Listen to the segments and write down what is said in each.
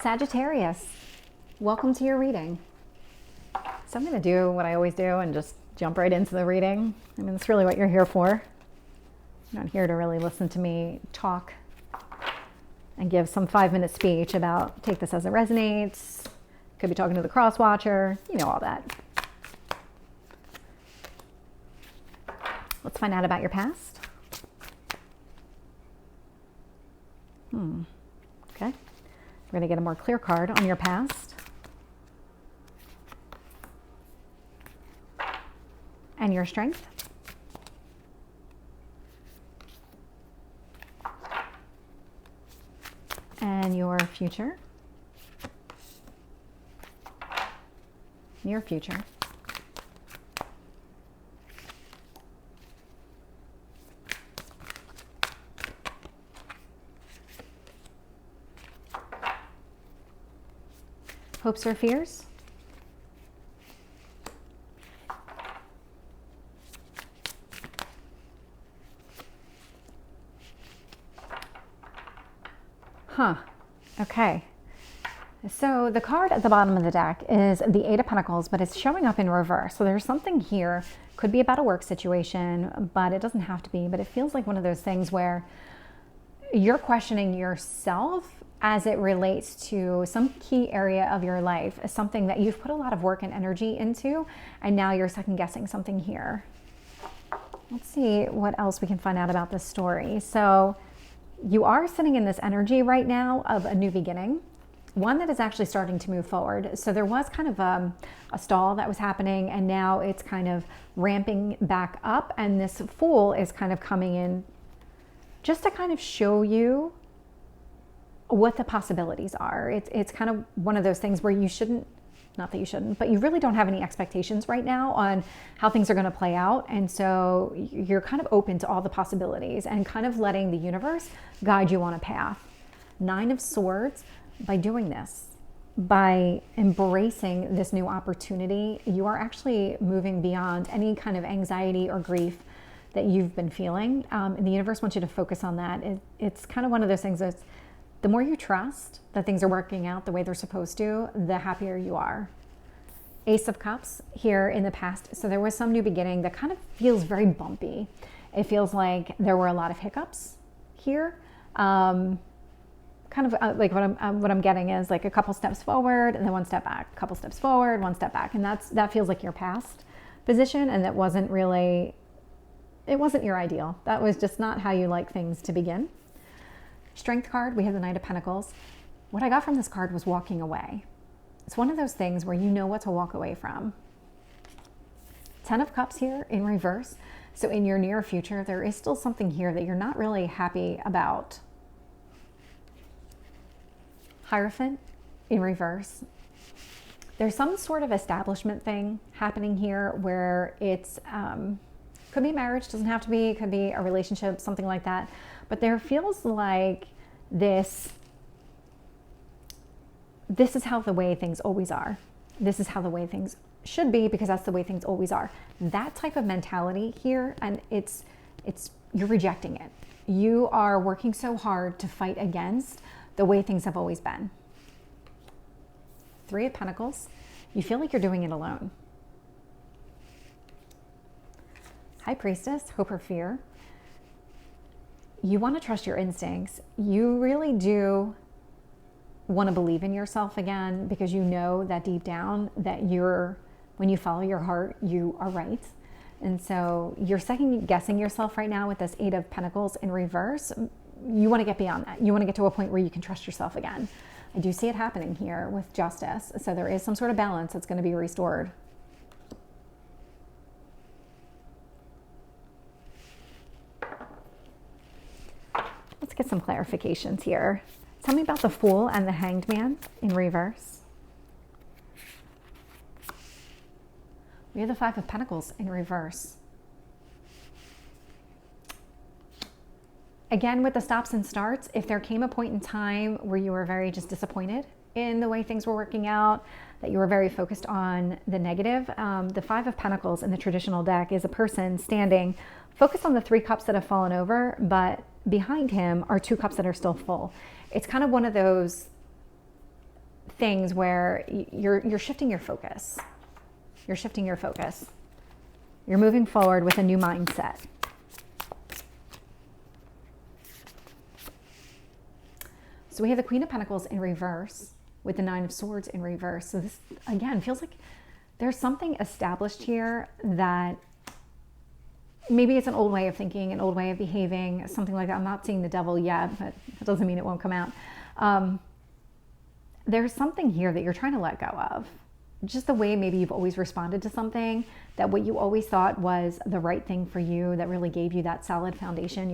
Sagittarius, welcome to your reading. So I'm going to do what I always do and just jump right into the reading. I mean, that's really what you're here for. You're not here to really listen to me talk and give some 5-minute speech about take this as it resonates. Could be talking to the cross watcher, you know, all that. Let's find out about your past. Okay. We're going to get a more clear card on your past. And your strength. And your future. Near future. Hopes or fears? Okay. So the card at the bottom of the deck is the Eight of Pentacles, but it's showing up in reverse. So there's something here, could be about a work situation, but it doesn't have to be. But it feels like one of those things where you're questioning yourself as it relates to some key area of your life, something that you've put a lot of work and energy into, and now you're second guessing something here. Let's see what else we can find out about this story. So you are sitting in this energy right now of a new beginning, one that is actually starting to move forward. So there was kind of a stall that was happening, and now it's kind of ramping back up, and this Fool is kind of coming in just to kind of show you what the possibilities are. It's kind of one of those things where you shouldn't, not that you shouldn't, but you really don't have any expectations right now on how things are going to play out. And so you're kind of open to all the possibilities and kind of letting the universe guide you on a path. 9 of Swords, by doing this, by embracing this new opportunity, you are actually moving beyond any kind of anxiety or grief that you've been feeling. And the universe wants you to focus on that. It's kind of one of those things that's, the more you trust that things are working out the way they're supposed to, the happier you are. Ace of Cups here in the past. So there was some new beginning that kind of feels very bumpy. It feels like there were a lot of hiccups here. Kind of like what I'm getting is like a couple steps forward and then one step back, a couple steps forward, one step back. And that feels like your past position. And that wasn't really, it wasn't your ideal. That was just not how you like things to begin. Strength card, we have the Knight of Pentacles. What I got from this card was walking away. It's one of those things where you know what to walk away from. 10 of Cups here in reverse. So in your near future, there is still something here that you're not really happy about. Hierophant in reverse. There's some sort of establishment thing happening here where it's, could be marriage, doesn't have to be, it could be a relationship, something like that. But there feels like this is how the way things always are. This is how the way things should be because that's the way things always are. That type of mentality here, and it's you're rejecting it. You are working so hard to fight against the way things have always been. 3 of Pentacles, you feel like you're doing it alone. High Priestess, hope or fear. You want to trust your instincts. You really do want to believe in yourself again because you know that deep down that when you follow your heart, you are right. And so you're second guessing yourself right now with this 8 of Pentacles in reverse. You want to get beyond that. You want to get to a point where you can trust yourself again. I do see it happening here with Justice. So there is some sort of balance that's going to be restored. Let's get some clarifications here. Tell me about the Fool and the Hanged Man in reverse. We have the 5 of Pentacles in reverse. Again, with the stops and starts, if there came a point in time where you were very just disappointed in the way things were working out, that you were very focused on the negative, the 5 of Pentacles in the traditional deck is a person standing focused on the 3 cups that have fallen over, but behind him are 2 cups that are still full. It's kind of one of those things where you're shifting your focus. You're shifting your focus. You're moving forward with a new mindset. So we have the Queen of Pentacles in reverse with the Nine of Swords in reverse. So this, again, feels like there's something established here that maybe it's an old way of thinking, an old way of behaving, something like that. I'm not seeing the devil yet, but that doesn't mean it won't come out. There's something here that you're trying to let go of. Just the way maybe you've always responded to something, that what you always thought was the right thing for you, that really gave you that solid foundation.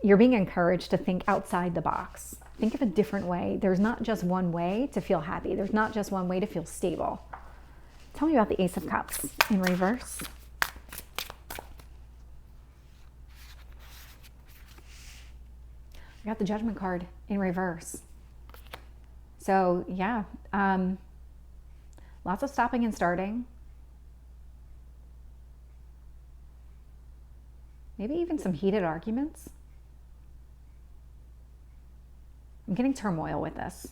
You're being encouraged to think outside the box. Think of a different way. There's not just one way to feel happy. There's not just one way to feel stable. Tell me about the Ace of Cups in reverse. We got the Judgment card in reverse. So yeah, lots of stopping and starting. Maybe even some heated arguments. I'm getting turmoil with this.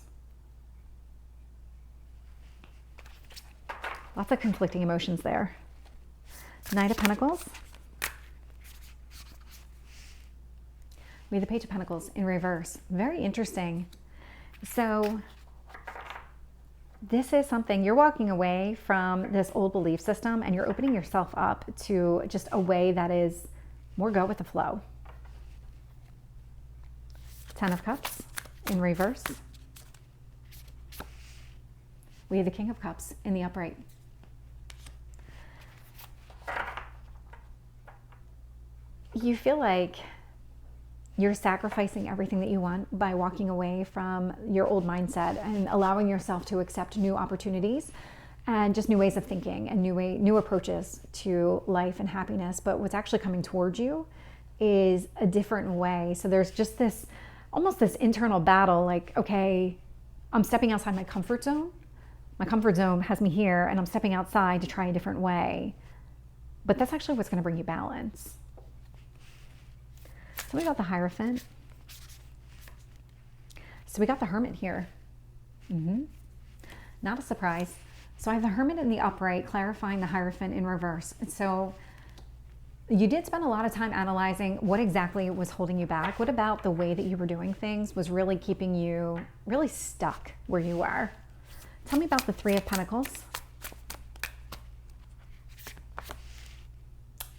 Lots of conflicting emotions there. Knight of Pentacles. We have the Page of Pentacles in reverse. Very interesting. So this is something, you're walking away from this old belief system and you're opening yourself up to just a way that is more go with the flow. Ten of Cups in reverse. We have the King of Cups in the upright. You feel like you're sacrificing everything that you want by walking away from your old mindset and allowing yourself to accept new opportunities and just new ways of thinking and new approaches to life and happiness. But what's actually coming towards you is a different way. So there's just this, almost this internal battle, like, okay, I'm stepping outside my comfort zone. My comfort zone has me here and I'm stepping outside to try a different way. But that's actually what's going to bring you balance. Tell me about the Hierophant. So we got the Hermit here. Not a surprise. So I have the Hermit in the upright, clarifying the Hierophant in reverse. And so you did spend a lot of time analyzing what exactly was holding you back. What about the way that you were doing things was really keeping you really stuck where you are? Tell me about the Three of Pentacles.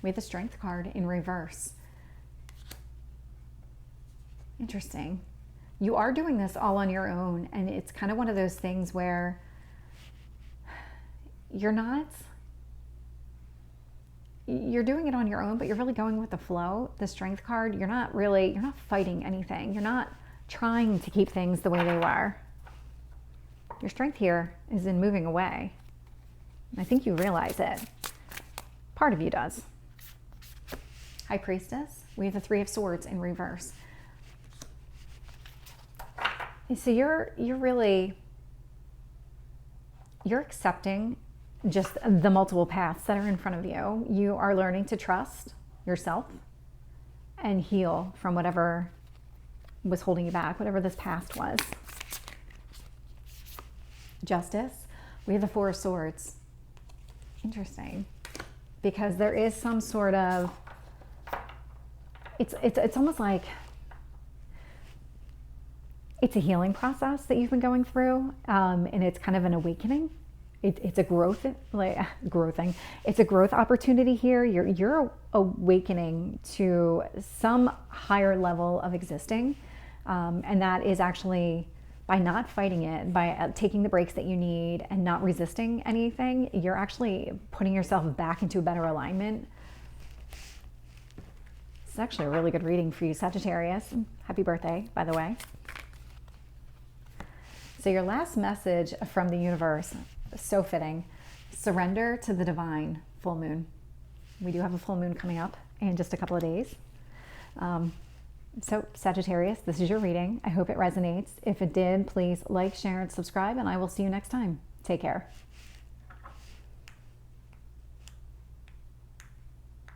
We have the Strength card in reverse. Interesting. You are doing this all on your own, and it's kind of one of those things where you're doing it on your own, but you're really going with the flow. The Strength card, you're not fighting anything. You're not trying to keep things the way they were. Your strength here is in moving away. I think you realize it. Part of you does. High Priestess, we have the Three of Swords in reverse. So you're accepting just the multiple paths that are in front of you. You are learning to trust yourself and heal from whatever was holding you back, whatever this past was. Justice, we have the Four of Swords. Interesting, because there is some sort of, it's almost like it's a healing process that you've been going through, and it's kind of an awakening. It's a growth, it's a growth opportunity here. You're awakening to some higher level of existing, and that is actually by not fighting it, by taking the breaks that you need and not resisting anything. You're actually putting yourself back into a better alignment. It's actually a really good reading for you, Sagittarius. Happy birthday, by the way. So your last message from the universe, so fitting. Surrender to the divine. Full moon. We do have a full moon coming up in just a couple of days. So Sagittarius, this is your reading. I hope it resonates. If it did, please like, share, and subscribe, and I will see you next time. Take care.